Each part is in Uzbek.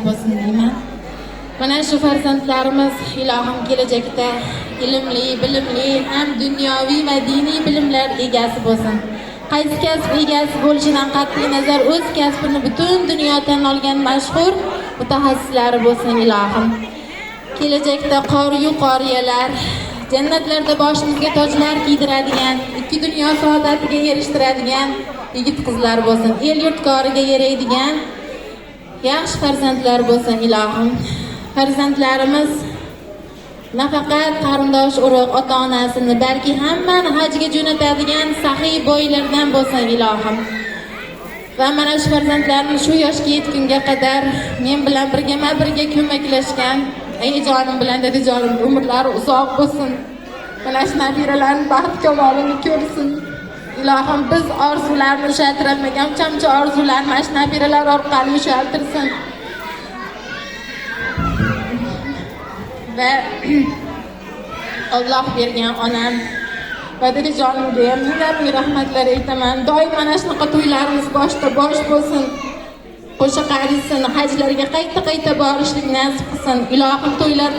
bo'lsin deyman. Mana shu farzandlarimiz ilohim kelajakda ilmli, bilimli, ham dunyoviy va diniy bilimlar egasi bo'lsin. Qaysi kasb egasi bo'lishidan qat'iy nazar o'z kasbini butun dunyo tan olgan mashhur mutaxassislari bo'lsin ilohim. Kelajakda qoriyu qoriyalar, jannatlarda boshimizga tojlar kiydiradigan, ikki dunyo saodatiga erishtiradigan yigit qizlar bo'lsin. El yurtkoriga yaraydigan yaxshi farzandlar bo'lsin ilohim. Farzandlarimiz nafaqat qarindosh urug' ota-onasini, balki hammani hajga jo'natadigan saxiy boylardan bo'lsin ilohim. Va mana shu farzandlarni shu yoshga yetgunga qadar men bilan birga ko'maklashgan jonim bilan dadajonim umrlari uzoq bo'lsin. Mana shu nabiralarning baxt kamolini ko'rsin. Ilohim biz orzularni ushaltirmagan chamcha orzularni mana shu nabiralar orqali ushaltirsin. Va Alloh bergan onam va dadajonimga ham ming rahmatlar aytaman. Doim mana shunaqa to'ylarimiz boshda bosh bo'lsin. Qo'shiq aytsin, hajlarga qayta borishlik nasib qilsin. Ilohim to'ylar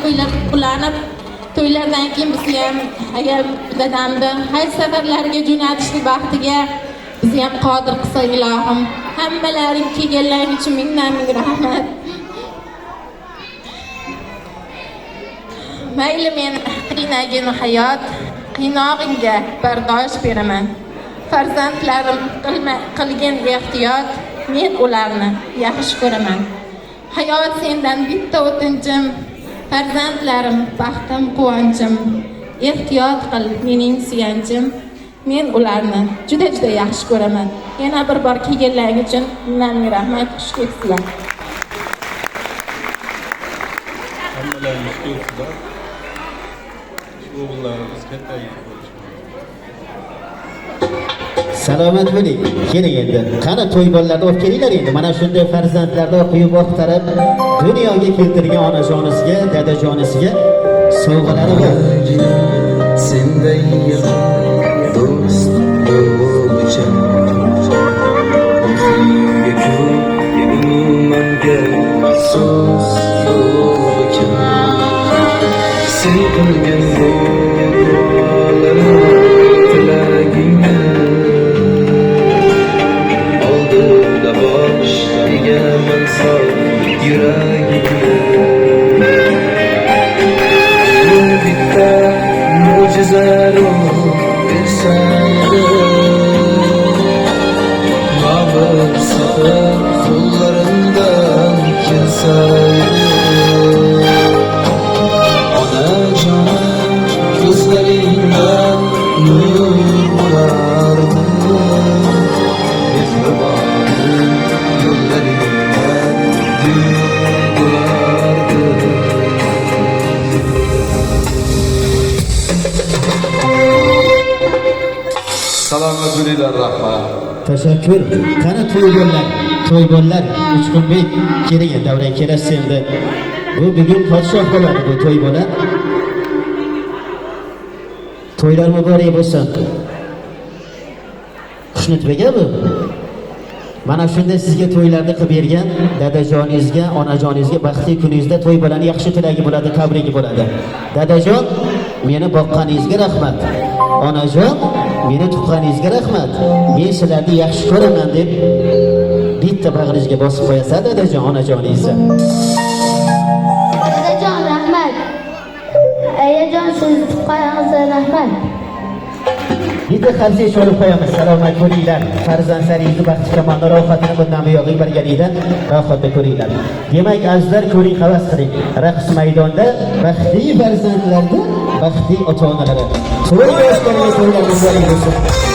qulanib, to'ylardan keyin bizni ham agar dadamni haj safarlariga jo'natishlik vaqtiga bizni ham qodir qilsa ilohim. Hammalaring kelganlaring uchun ming rahmat. Mayli men qiynagin hayot, qiynog'ingga bardosh beraman. Farzandlarim qilgan ehtiyot, men ularni yaxshi ko'raman. Hayot sendan bitta o'tinchim, farzandlarim baxtim quvonchim. Ehtiyot qil mening suyanchim, men ularni juda yaxshi ko'raman. Yana bir bor kelganlaring uchun ming rahmat, xush kelibsizlar. Hammalarimiz ko'psizlar. O'g'illarimiz kattayib Salomat bo'ling. Keling endi. Qani to'y bolalarni olib kelinglar endi. Mana shunday farzandlarni quyib oqtarib, dunyoga keltirgan onajonisiga, dadajonisiga sovg'alari bor. Senday do'st bo'lguncha umumanga so'z yo'q. Sen qilgan duolarim tilagingni oldida boshlagan sog' yuragimni bitta mo'jiza bersaydi ma'bur safar qo'llarimdan kelsaydi. Gözlerinden nur bulardı, mehribanın yollarından gül bulardı. Salomat bo'linglar, rahmat. Tashakkur. Qani to'y bolalar, Uchqunbek keling davra kelasiz endi. Bu bugun podshoh bo'ladi bu to'y bola. To'ylar muborak bo'lsin. Xushnudbek bu. Mana shunday sizga to'ylarni qilib bergan dadajoningizga, onajoningizga baxtli kuningizda to'y bolani yaxshi tilagi bo'ladi, tabrigi bo'ladi. Dadajon, meni boqqaningizga rahmat. Onajon, meni tuqqaningizga rahmat. Men sizlarni yaxshi ko'raman deb bitta bag'ringizga bosib qo'yasiz dadajon, onajoningizni. Dadajon rahmat. Ayajon sizni tuqqaningizga rahmat. Bitta qarziy olib qo'yamiz. Salomat bo'linglar. Farzandlaringizni baxti kamolda rohatini bundan buyog'iga birgalikda rohatda ko'ringlar. Demak, azizlar, ko'ring, havas qiling. Raqs maydonda baxtli farzandlarni baxtli ota-onalari. To'y boshqarma to'ylar bo'lsin.